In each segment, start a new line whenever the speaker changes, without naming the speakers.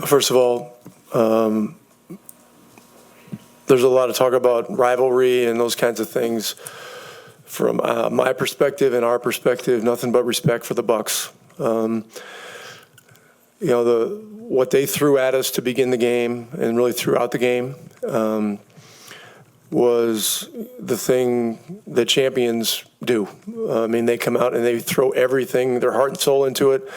First of all, there's a lot of talk about rivalry and those kinds of things. From my perspective and our perspective, nothing but respect for the Bucks. What they threw at us to begin the game and really throughout the game was the thing that champions do. They come out and they throw everything, their heart and soul into it.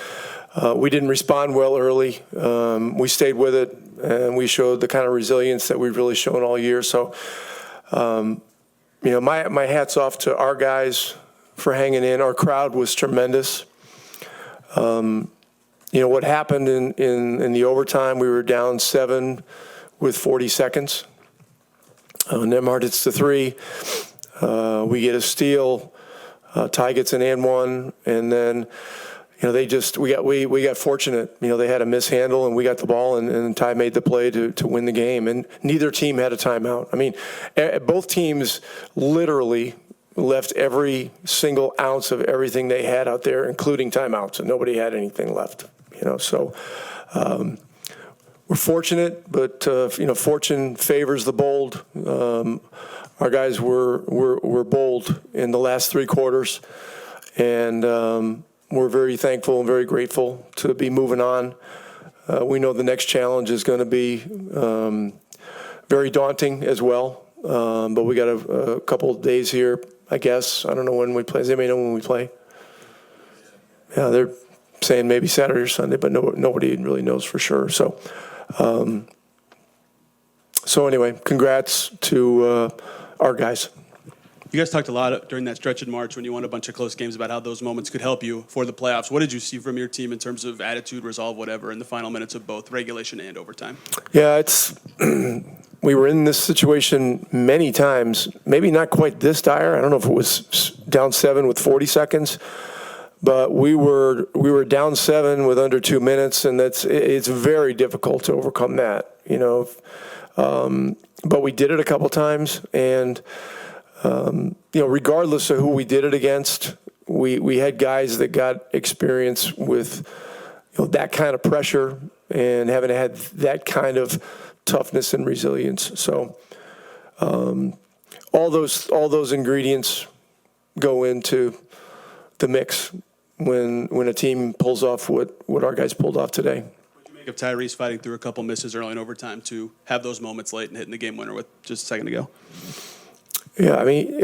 We didn't respond well early. We stayed with it, and we showed the kind of resilience that we've really shown all year. So, my hat's off to our guys for hanging in. Our crowd was tremendous. What happened in the overtime, we were down 7 with 40 seconds. Nembhard hits the 3. We get a steal. Ty gets an and one, and then we got fortunate. They had a mishandle, and we got the ball, and Ty made the play to win the game. And neither team had a timeout. Both teams literally left every single ounce of everything they had out there, including timeouts, and nobody had anything left. So we're fortunate, but fortune favors the bold. Our guys were bold in the last 3 quarters, and we're very thankful and very grateful to be moving on. We know the next challenge is going to be very daunting as well, but we got a couple of days here, I guess. I don't know when we play. Does anybody know when we play? Yeah, they're saying maybe Saturday or Sunday, but nobody really knows for sure. So anyway, congrats to our guys.
You guys talked a lot during that stretch in March when you won a bunch of close games about how those moments could help you for the playoffs. What did you see from your team in terms of attitude, resolve, whatever, in the final minutes of both regulation and overtime?
Yeah, we were in this situation many times, maybe not quite this dire. I don't know if it was down 7 with 40 seconds, but we were down 7 with under 2 minutes, and it's very difficult to overcome that, But we did it a couple times, and regardless of who we did it against, we had guys that got experience with that kind of pressure and having had that kind of toughness and resilience. So all those ingredients go into the mix when a team pulls off what our guys pulled off today.
What do you make of Tyrese fighting through a couple misses early in overtime to have those moments late and hitting the game winner with just a second to go?
Yeah,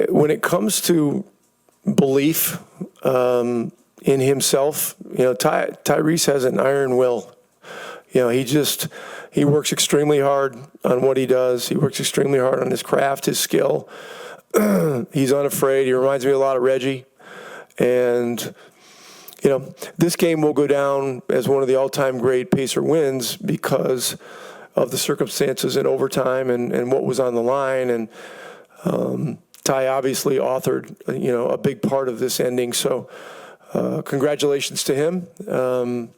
when it comes to belief in himself, Tyrese has an iron will. He works extremely hard on what he does. He works extremely hard on his craft, his skill. He's unafraid. He reminds me a lot of Reggie. And, this game will go down as one of the all-time great Pacer wins because of the circumstances in overtime and what was on the line. And Ty obviously authored, a big part of this ending. So congratulations to him. The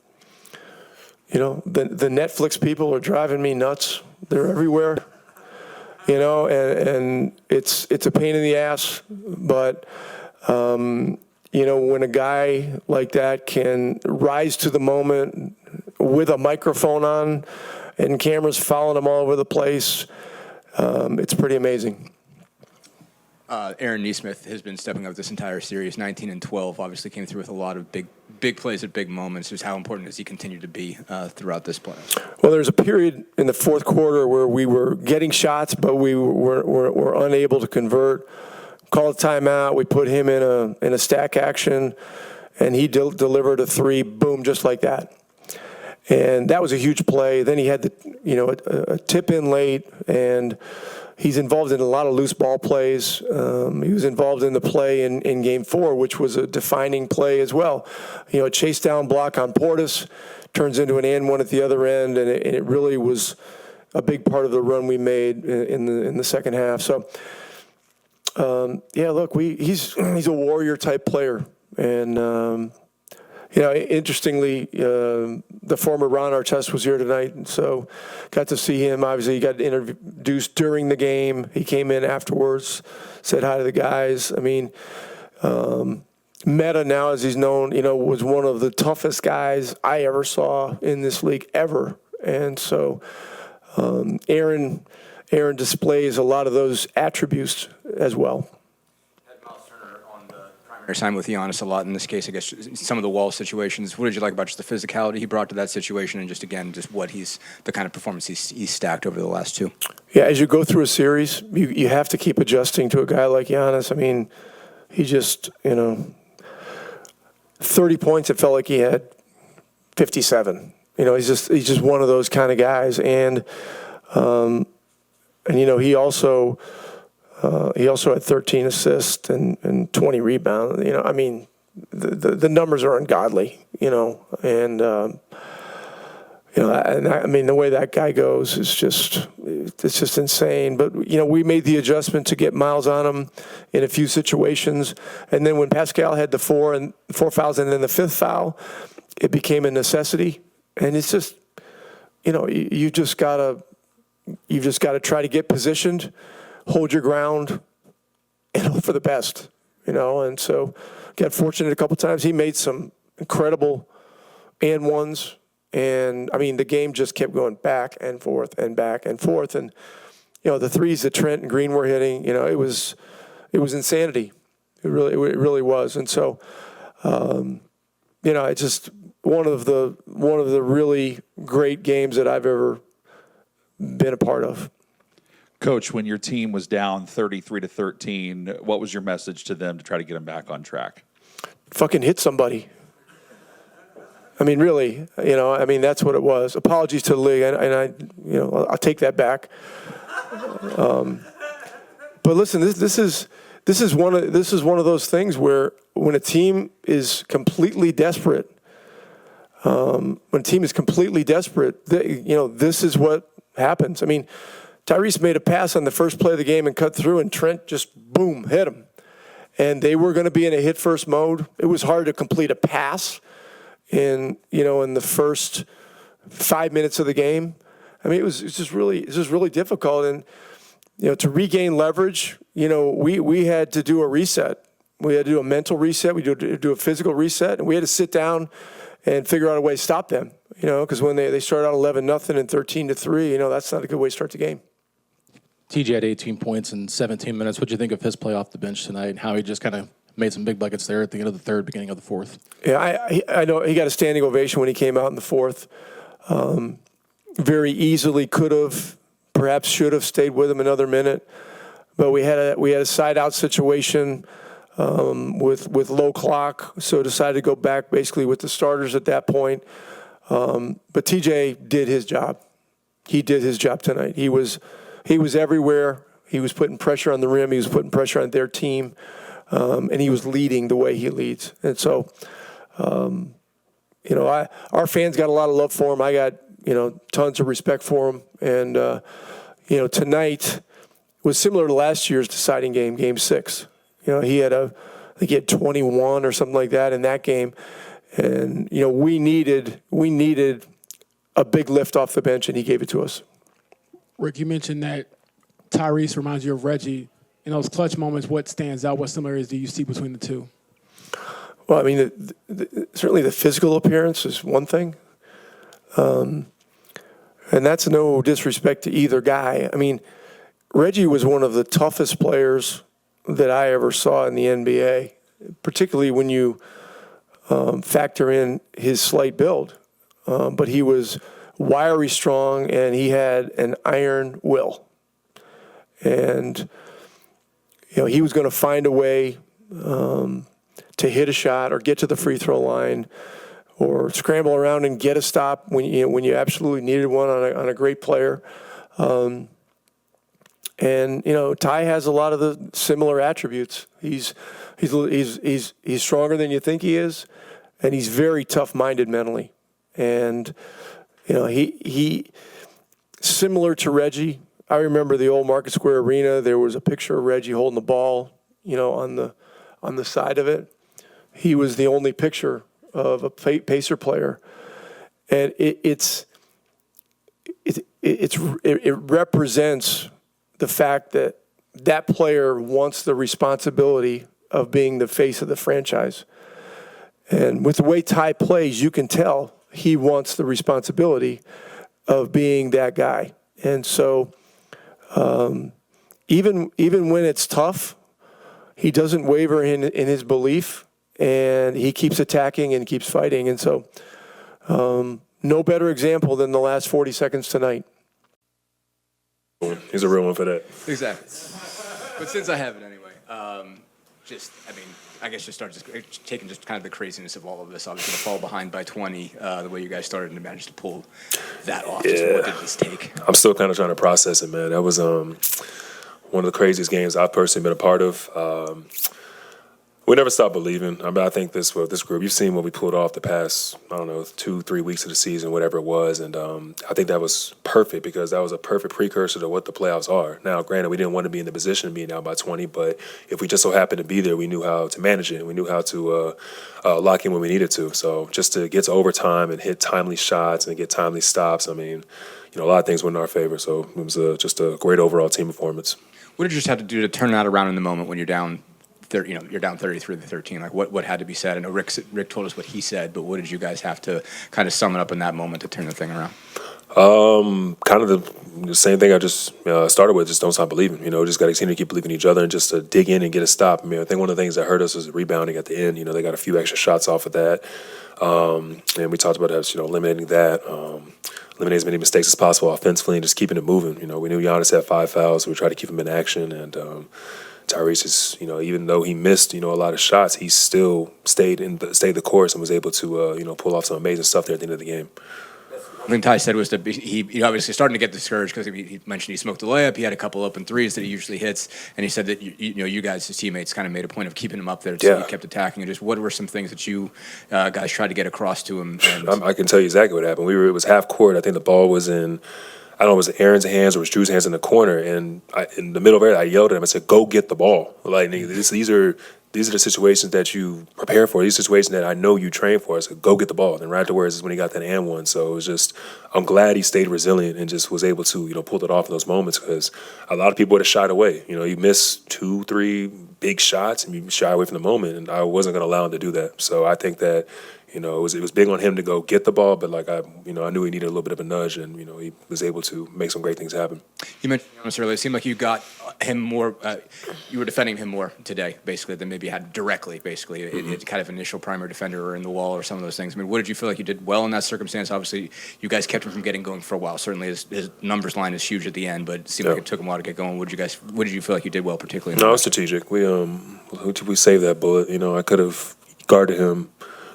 Netflix people are driving me nuts. They're everywhere, and it's a pain in the ass. But, when a guy like that can rise to the moment with a microphone on and cameras following him all over the place, it's pretty amazing.
Aaron Nesmith has been stepping up this entire series, 19 and 12. Obviously came through with a lot of big plays at big moments. Just how important does he continue to be throughout this playoffs? Well,
there's a period in the fourth quarter where we were getting shots, but we were unable to convert. Called a timeout. We put him in a stack action, and he delivered a 3, boom, just like that. And that was a huge play. Then he had a tip in late, and he's involved in a lot of loose ball plays. He was involved in the play in Game 4, which was a defining play as well. A chase down block on Portis turns into an and one at the other end, and it really was a big part of the run we made in the second half. So, look, he's a warrior type player, and interestingly, the former Ron Artest was here tonight, and so got to see him. Obviously, he got introduced during the game. He came in afterwards, said hi to the guys. Meta, now as he's known, was one of the toughest guys I ever saw in this league ever. And so Aaron displays a lot of those attributes as well.
Had Myles Turner on the primary assignment with Giannis a lot in this case. I guess some of the wall situations. What did you like about just the physicality he brought to that situation, and just again, just what the kind of performance he's stacked over the last two?
Yeah, as you go through a series, you have to keep adjusting to a guy like Giannis. I mean, he just 30 points. It felt like he had 57. He's just one of those kind of guys, and he also had 13 assists and 20 rebounds. I mean, the numbers are ungodly. And I mean, the way that guy goes is just insane. But we made the adjustment to get Myles on him in a few situations, and then when Pascal had the four fouls and then the fifth foul, it became a necessity. And it's just, you've just got to try to get positioned, hold your ground, and hope for the best. And so got fortunate a couple times. He made some incredible and ones. And, I mean, the game just kept going back and forth and back and forth. And, the threes that Trent and Green were hitting, it was insanity. It really was. And so, it's just one of the really great games that I've ever been a part of.
Coach, when your team was down 33-13, what was your message to them to try to get them back on track?
Fucking hit somebody. I mean, really, that's what it was. Apologies to the league, and I'll take that back. But listen, this is one of those things where when a team is completely desperate, this is what happens. I mean, Tyrese made a pass on the first play of the game and cut through, and Trent just boom hit him, and they were going to be in a hit first mode. It was hard to complete a pass in the first 5 minutes of the game. I mean, it's just really difficult. And, to regain leverage, we had to do a reset. We had to do a mental reset. We had to do a physical reset. And we had to sit down and figure out a way to stop them, because when they start out 11-0 and 13-3, that's not a good way to start the game.
TJ had 18 points in 17 minutes. What did you think of his play off the bench tonight and how he just kind of made some big buckets there at the end of the third, beginning of the fourth?
Yeah, I know he got a standing ovation when he came out in the fourth. Very easily could have, perhaps should have stayed with him another minute, but we had a side out situation with low clock, so decided to go back basically with the starters at that point. But TJ did his job. He did his job tonight. He was everywhere. He was putting pressure on the rim. He was putting pressure on their team. And he was leading the way he leads. And so, our fans got a lot of love for him. I got, tons of respect for him. And, tonight was similar to last year's deciding game, Game 6. He had I think he had 21 or something like that in that game. And, we needed a big lift off the bench, and he gave it to us.
Rick, you mentioned that Tyrese reminds you of Reggie. In those clutch moments, what stands out? What similarities do you see between the two?
Well, I mean, certainly the physical appearance is one thing. And that's no disrespect to either guy. I mean, Reggie was one of the toughest players that I ever saw in the NBA, particularly when you factor in his slight build. But he was wiry strong, and he had an iron will. And he was going to find a way to hit a shot or get to the free throw line or scramble around and get a stop when you absolutely needed one on a great player. And Ty has a lot of the similar attributes. He's stronger than you think he is, and he's very tough-minded mentally. And he similar to Reggie. I remember the old Market Square Arena. There was a picture of Reggie holding the ball, on the side of it. He was the only picture of a Pacer player, and it represents the fact that that player wants the responsibility of being the face of the franchise. And with the way Ty plays, you can tell he wants the responsibility of being that guy. And so even when it's tough, he doesn't waver in his belief, and he keeps attacking and keeps fighting. And so no better example than the last 40 seconds tonight.
He's a real one for that.
Exactly. But since I have it anyway, I guess just start taking just kind of the craziness of all of this. Obviously, to fall behind by 20, the way you guys started and managed to pull that off. Just what did this take?
I'm still kind of trying to process it, man. That was one of the craziest games I've personally been a part of. We never stopped believing. I think this group, you've seen what we pulled off the past, 2-3 weeks of the season, whatever it was. And I think that was perfect because that was a perfect precursor to what the playoffs are. Now, granted, we didn't want to be in the position of being down by 20, but if we just so happened to be there, we knew how to manage it. We knew how to lock in when we needed to. So just to get to overtime and hit timely shots and get timely stops, a lot of things went in our favor. So it was just a great overall team performance.
What did you just have to do to turn that around in the moment when you're down? You're down 33-13. Like what had to be said? I know Rick told us what he said, but what did you guys have to kind of sum it up in that moment to turn the thing around?
Kind of the same thing I just started with. Just don't stop believing. Just got to continue to keep believing in each other and just to dig in and get a stop. I think one of the things that hurt us was rebounding at the end. They got a few extra shots off of that, and we talked about us, eliminating that. Eliminating as many mistakes as possible offensively and just keeping it moving. We knew Giannis had 5 fouls, so we tried to keep him in action. And Tyrese is, even though he missed, a lot of shots, he still stayed the course and was able to, pull off some amazing stuff there at the end of the game.
I think Ty said was that he obviously starting to get discouraged because he mentioned he smoked a layup. He had a couple open threes that he usually hits, and he said that you guys, his teammates, kind of made a point of keeping him up there, so he kept attacking. And just what were some things that you guys tried to get across to him?
I can tell you exactly what happened. It was half court. I think the ball was in. I don't know if it was Aaron's hands or it was Drew's hands in the corner, and in the middle of it, I yelled at him. I said, "Go get the ball!" Like these are the situations that you prepare for. These situations that I know you train for. I said, "Go get the ball." And right afterwards is when he got that and one. So it was just, I'm glad he stayed resilient and just was able to pull it off in those moments because a lot of people would have shied away. You miss 2-3 big shots and you shy away from the moment, and I wasn't going to allow him to do that. So I think that. It was big on him to go get the ball, but I knew he needed a little bit of a nudge, and he was able to make some great things happen.
You mentioned Giannis earlier. It seemed like you got him more. You were defending him more today, basically, than maybe you had directly. Basically, it's kind of initial primer defender or in the wall or some of those things. What did you feel like you did well in that circumstance? Obviously, you guys kept him from getting going for a while. Certainly, his numbers line is huge at the end, but it seemed like it took him a while to get going. What did you feel like you did well, particularly?
No, it was strategic. We saved that bullet. I could have guarded him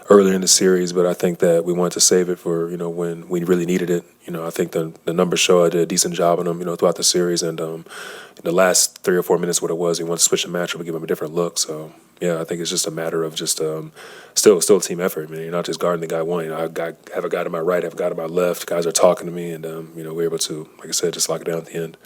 earlier in the series, but I think that we wanted to save it for when we really needed it. I think the numbers show I did a decent job on him throughout the series, and the last 3 or 4 minutes, what it was, he wanted to switch the matchup and give him a different look. So I think it's just a matter of just still a team effort. You're not just guarding the guy one. I have a guy to my right, I have a guy to my left. Guys are talking to me, and we're able to, like I said, just lock it down at the end.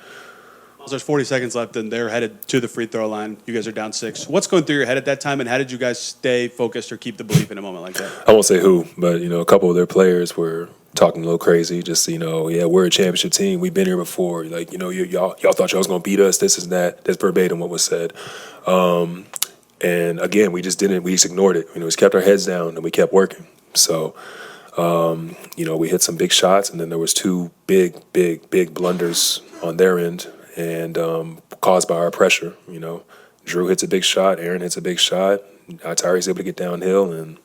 There's 40 seconds left, and they're headed to the free throw line. You guys are down 6. What's going through your head at that time, and how did you guys stay focused or keep the belief in a moment like that?
I won't say who, but a couple of their players were talking a little crazy. Just we're a championship team. We've been here before. Y'all thought y'all was gonna beat us. This is that. That's verbatim what was said. And again, we just didn't. We just ignored it. We just kept our heads down and we kept working. So. We hit some big shots, and then there was 2 big blunders on their end. And caused by our pressure, Drew hits a big shot, Aaron hits a big shot, Tyrese able to get downhill, and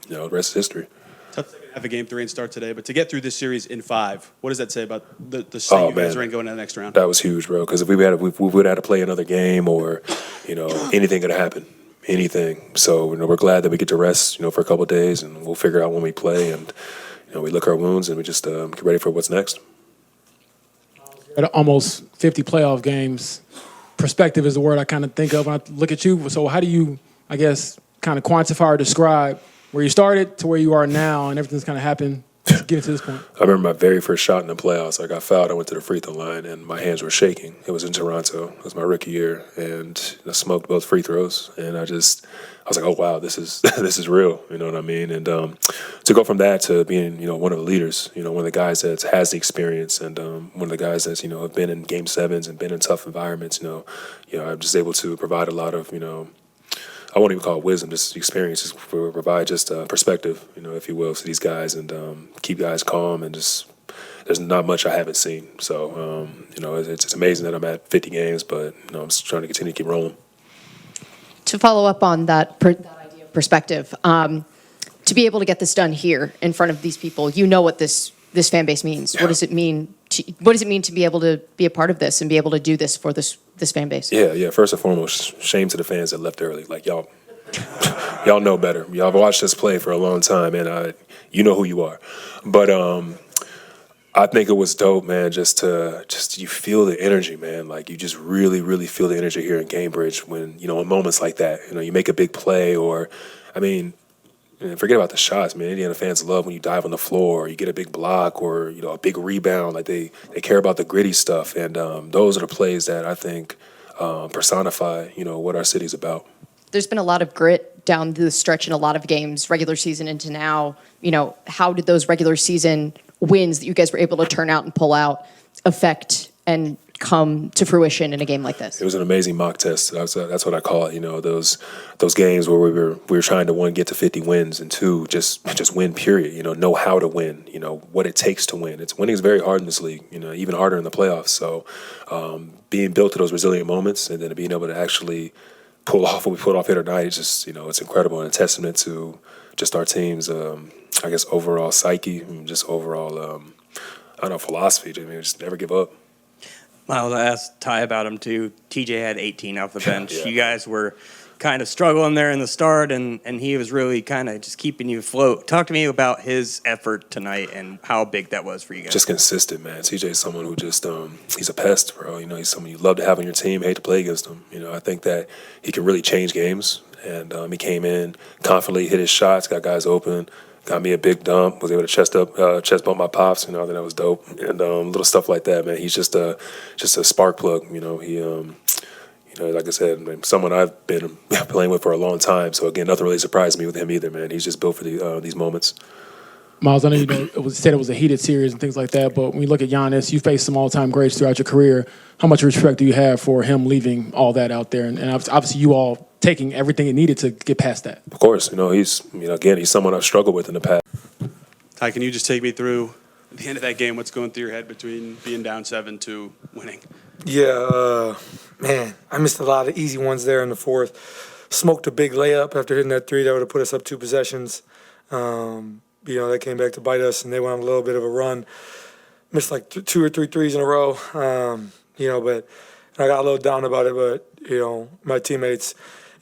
the rest is history.
Tough to have a game 3 and start today, but to get through this series in 5, what does that say about the state you guys are in going into the next round?
That was huge, bro. Because if we would have had to play another game, or anything could have happened, anything. So we're glad that we get to rest, for a couple of days, and we'll figure out when we play, and we lick our wounds, and we just get ready for what's next.
At almost 50 playoff games, perspective is the word I kind of think of when I look at you. So how do you, I guess, kind of quantify or describe where you started to where you are now and everything's kind of happened to get to this point?
I remember my very first shot in the playoffs. I got fouled. I went to the free throw line, and my hands were shaking. It was in Toronto. It was my rookie year, and I smoked both free throws. And I was like, oh, wow, this is real. You know what I mean? And to go from that to being, one of the leaders, one of the guys that has the experience, and one of the guys that's, have been in Game 7s and been in tough environments, I'm just able to provide a lot of, I won't even call it wisdom, just experiences, provide just perspective, if you will, to these guys, and keep guys calm and just there's not much I haven't seen. So, it's amazing that I'm at 50 games, but, I'm just trying to continue to keep rolling.
To follow up on that idea of perspective, to be able to get this done here in front of these people, what this fan base means.
Yeah.
What does it mean? What does it mean to be able to be a part of this and be able to do this for this fan base?
Yeah. First and foremost, shame to the fans that left early. Like, y'all know better. Y'all have watched us play for a long time, and you know who you are. But I think it was dope, man. Just you feel the energy, man. Like, you just really, really feel the energy here in Cambridge when in moments like that. You make a big play, or forget about the shots, man. Indiana fans love when you dive on the floor, or you get a big block, or a big rebound. Like, they care about the gritty stuff, and those are the plays that I think personify what our city's about.
There's been a lot of grit down the stretch in a lot of games, regular season into now. How did those regular season wins that you guys were able to turn out and pull out affect and come to fruition in a game like this?
It was an amazing mock test. That's what I call it. Those games where we were trying to, one, get to 50 wins, and two, just win. Period. Know how to win. What it takes to win. Winning is very hard in this league. Even harder in the playoffs. So being built to those resilient moments, and then being able to actually pull off what we pulled off here tonight, it's just it's incredible, and a testament to just our team's overall psyche, and just overall philosophy. Just never give up.
Myles, I asked Ty about him too. TJ had 18 off the bench.
Yeah.
You guys were kind of struggling there in the start, and he was really kind of just keeping you afloat. Talk to me about his effort tonight and how big that was for you guys.
Just consistent, man. TJ is someone who just he's a pest, bro. He's someone you love to have on your team, hate to play against him. I think that he can really change games, and he came in confidently, hit his shots, got guys open. Got me a big dump, was able to chest bump my pops, I think that was dope. And little stuff like that, man. He's just a spark plug, he, like I said, someone I've been playing with for a long time. So, again, nothing really surprised me with him either, man. He's just built for these moments.
Myles, I know it was a heated series and things like that, but when you look at Giannis, you faced some all-time greats throughout your career. How much respect do you have for him leaving all that out there? And obviously you all taking everything it needed to get past that.
Of course, he's someone I've struggled with in the past.
Ty, can you just take me through at the end of that game, what's going through your head between being down 7 to winning?
Yeah, man, I missed a lot of easy ones there in the fourth. Smoked a big layup after hitting that three that would have put us up 2 possessions. They came back to bite us, and they went on a little bit of a run. Missed like 2 or 3 threes in a row, but I got a little down about it. But, my teammates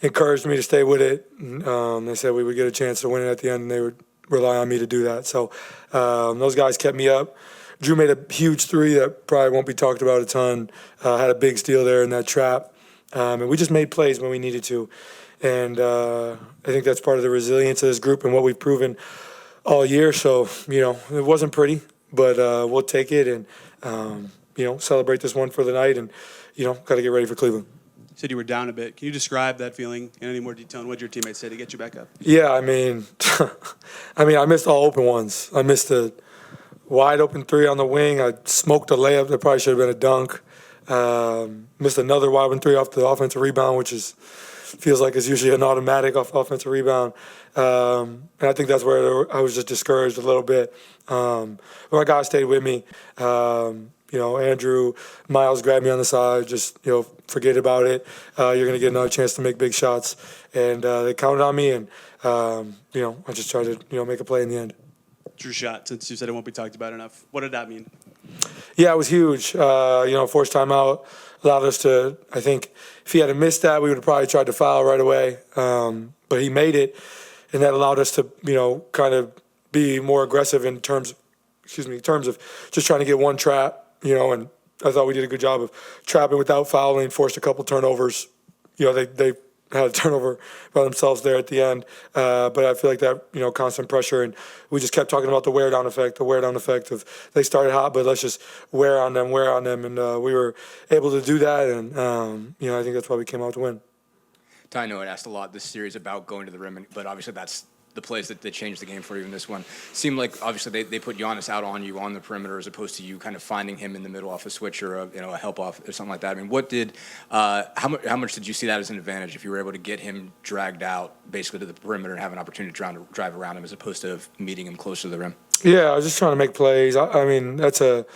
encouraged me to stay with it. They said we would get a chance to win it at the end, and they would rely on me to do that. So those guys kept me up. Drew made a huge three that probably won't be talked about a ton. Had a big steal there in that trap. And we just made plays when we needed to. And I think that's part of the resilience of this group and what we've proven all year. So, it wasn't pretty, but we'll take it and, celebrate this one for the night and, got to get ready for Cleveland.
You said you were down a bit. Can you describe that feeling in any more detail and what your teammates said to get you back up?
Yeah, I missed all open ones. I missed a wide open three on the wing. I smoked a layup that probably should have been a dunk. Missed another wide open three off the offensive rebound, which feels like it's usually an automatic off offensive rebound. And I think that's where I was just discouraged a little bit. But my guys stayed with me. Andrew, Myles grabbed me on the side, just, forget about it. You're going to get another chance to make big shots. And they counted on me, and, I just tried to, make a play in the end.
Drew shot, since you said it won't be talked about enough. What did that mean?
Yeah, it was huge. Forced timeout allowed us to, I think, if he had missed that, we would have probably tried to foul right away. But he made it, and that allowed us to, kind of be more aggressive in terms of just trying to get one trap, and I thought we did a good job of trapping without fouling, forced a couple turnovers. They had a turnover by themselves there at the end. But I feel like that, constant pressure, and we just kept talking about the wear down effect of they started hot, but let's just wear on them. And we were able to do that. And, I think that's why we came out to win.
I know I asked a lot this series about going to the rim, but obviously that's the plays that changed the game for you in this one. Seemed like obviously they put Giannis out on you on the perimeter as opposed to you kind of finding him in the middle off a switch or a help off or something like that. I mean, how much did you see that as an advantage if you were able to get him dragged out basically to the perimeter and have an opportunity to drive around him as opposed to meeting him close to the rim?
Yeah, I was just trying to make plays. I mean, that's a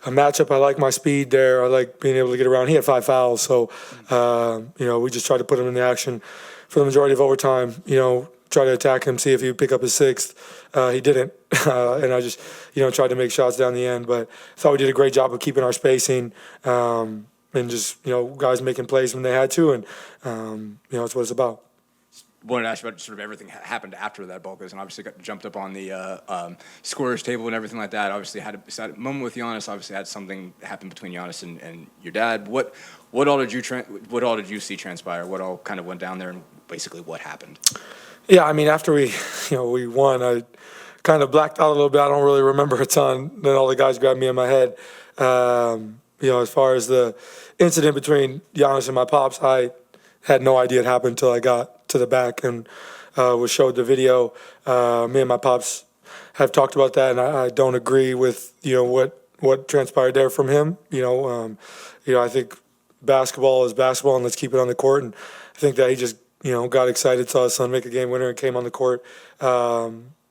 matchup. I like my speed there. I like being able to get around. He had 5 fouls, so we just tried to put him in the action for the majority of overtime. Try to attack him, see if he would pick up his 6th. He didn't, and I just tried to make shots down the end. But I thought we did a great job of keeping our spacing and just guys making plays when they had to, and that's what it's about.
Wanted to ask you about sort of everything happened after that ball goes, and obviously got jumped up on the scorer's table and everything like that. Obviously had a moment with Giannis. Obviously had something happen between Giannis and your dad. What all did you see transpire? What all kind of went down there, and basically what happened?
Yeah, I mean, after we won, I kind of blacked out a little bit. I don't really remember a ton. Then all the guys grabbed me in my head. As far as the incident between Giannis and my pops, I had no idea it happened until I got to the back and was showed the video. Me and my pops have talked about that, and I don't agree with what transpired there from him. I think basketball is basketball, and let's keep it on the court. And I think that he just got excited, saw his son make a game winner, and came on the court.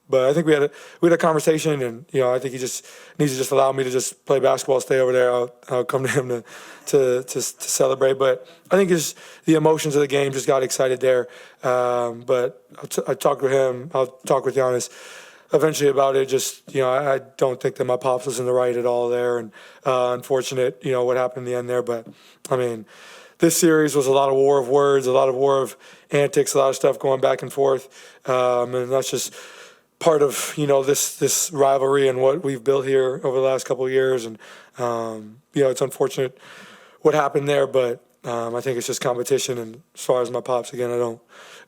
But I think we had a conversation, and I think he just needs to just allow me to just play basketball, stay over there. I'll come to him to celebrate. But I think it's the emotions of the game just got excited there. But I talked with him. I'll talk with Giannis eventually about it. Just I don't think that my pops was in the right at all there, and unfortunate what happened in the end there. But I mean, this series was a lot of war of words, a lot of war of antics, a lot of stuff going back and forth, and that's just part of this rivalry and what we've built here over the last couple of years. And it's unfortunate what happened there, but I think it's just competition. And as far as my pops, again, I don't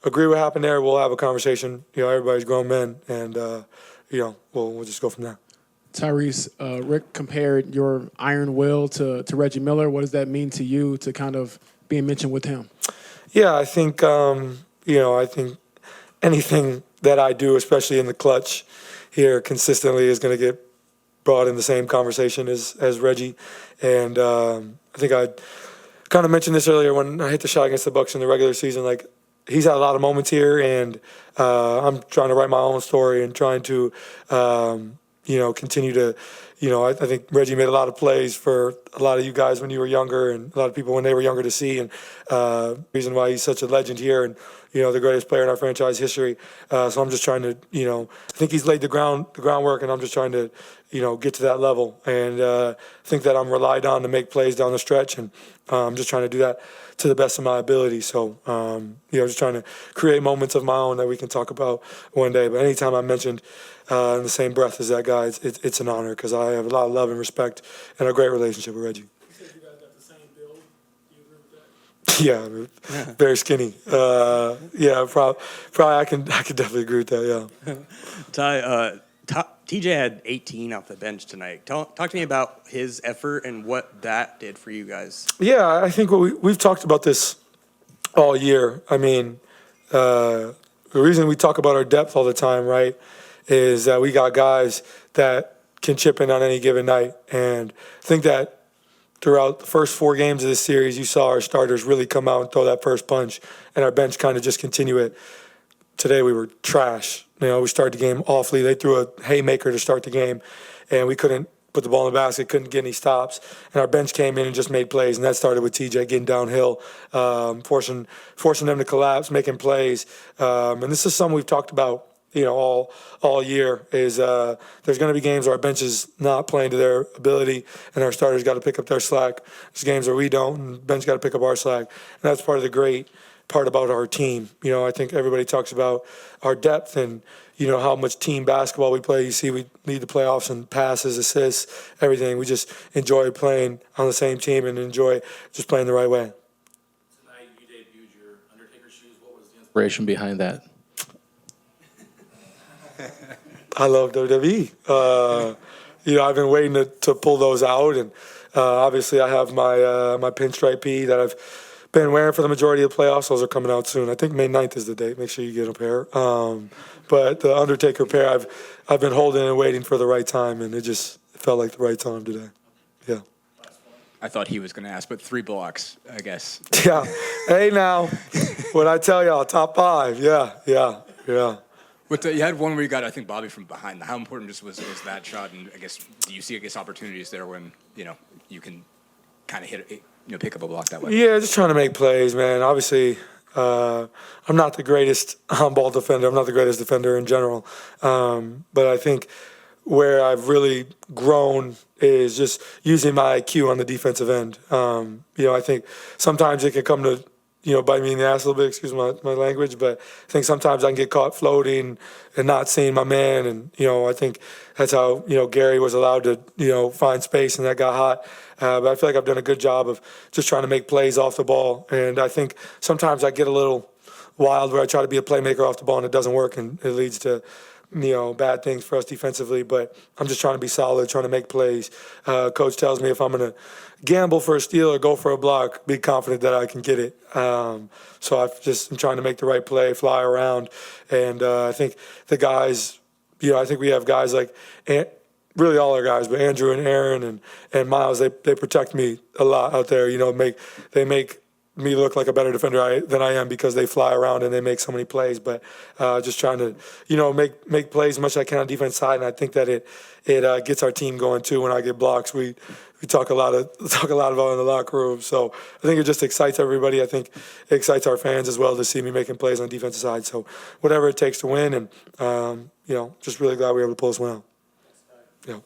agree with what happened there. We'll have a conversation. Everybody's grown men, and we'll just go from there.
Tyrese, Rick compared your iron will to Reggie Miller. What does that mean to you to kind of being mentioned with him?
Yeah, I think I think anything that I do, especially in the clutch here consistently, is going to get brought in the same conversation as Reggie. And I think I kind of mentioned this earlier when I hit the shot against the Bucks in the regular season. Like, he's had a lot of moments here, and I'm trying to write my own story and trying to continue to, I think Reggie made a lot of plays for a lot of you guys when you were younger, and a lot of people when they were younger to see, and reason why he's such a legend here, and the greatest player in our franchise history. So I'm just trying to, I think he's laid the groundwork, and I'm just trying to, get to that level, and think that I'm relied on to make plays down the stretch, and I'm just trying to do that to the best of my ability. So, just trying to create moments of my own that we can talk about one day. But anytime I'm mentioned in the same breath as that guy, it's an honor, because I have a lot of love and respect and a great relationship with Reggie.
You said you guys got the same build. Do you agree with that?
Yeah, very skinny. Probably I can definitely agree with that. Yeah.
Ty, TJ had 18 off the bench tonight. Talk to me about his effort and what that did for you guys.
Yeah, I think we've talked about this all year. I mean, the reason we talk about our depth all the time, right, is that we got guys that can chip in on any given night. And I think that throughout the first 4 games of this series, you saw our starters really come out and throw that first punch, and our bench kind of just continue it. Today we were trash. We started the game awfully. They threw a haymaker to start the game, and we couldn't put the ball in the basket, couldn't get any stops. And our bench came in and just made plays, and that started with TJ getting downhill, forcing them to collapse, making plays. And this is something we've talked about, all year, is there's going to be games where our bench is not playing to their ability, and our starters got to pick up their slack. There's games where we don't, and the bench got to pick up our slack. And that's part of the great part about our team. I think everybody talks about our depth and, how much team basketball we play. You see, we lead the playoffs in passes, assists, everything. We just enjoy playing on the same team and enjoy just playing the right way.
Tonight you debuted your Undertaker shoes. What was the inspiration behind that?
I love WWE. I've been waiting to pull those out, and obviously I have my pinstripe P that I've been wearing for the majority of the playoffs. Those are coming out soon. I think May 9th is the date. Make sure you get a pair. But the Undertaker pair, I've been holding and waiting for the right time, and it just felt like the right time today. Yeah.
I thought he was going to ask, but 3 blocks, I guess.
Yeah. Hey, now, when I tell y'all, top 5. Yeah.
But you had one where you got, I think, Bobby from behind. How important just was that shot? And I guess, do you see, opportunities there when, you can kind of hit, pick up a block that way?
Yeah, just trying to make plays, man. Obviously, I'm not the greatest on-ball defender. I'm not the greatest defender in general. But I think where I've really grown is just using my IQ on the defensive end. I think sometimes it can come to, bite me in the ass a little bit, excuse my language, but I think sometimes I can get caught floating and not seeing my man. And, I think that's how, Gary was allowed to, find space and that got hot. But I feel like I've done a good job of just trying to make plays off the ball. And I think sometimes I get a little wild where I try to be a playmaker off the ball and it doesn't work and it leads to, bad things for us defensively. But I'm just trying to be solid, trying to make plays. Coach tells me if I'm going to gamble for a steal or go for a block, be confident that I can get it. So I'm trying to make the right play, fly around. And I think the guys, I think we have guys like really all our guys, but Andrew and Aaron and Myles, they protect me a lot out there. They make me look like a better defender than I am because they fly around and they make so many plays. But just trying to, make plays as much as I can on defense side, and I think that it gets our team going too. When I get blocks, we talk a lot about it in the locker room. So I think it just excites everybody. I think it excites our fans as well to see me making plays on the defensive side. So whatever it takes to win, and just really glad we were able to pull this one out. Yeah.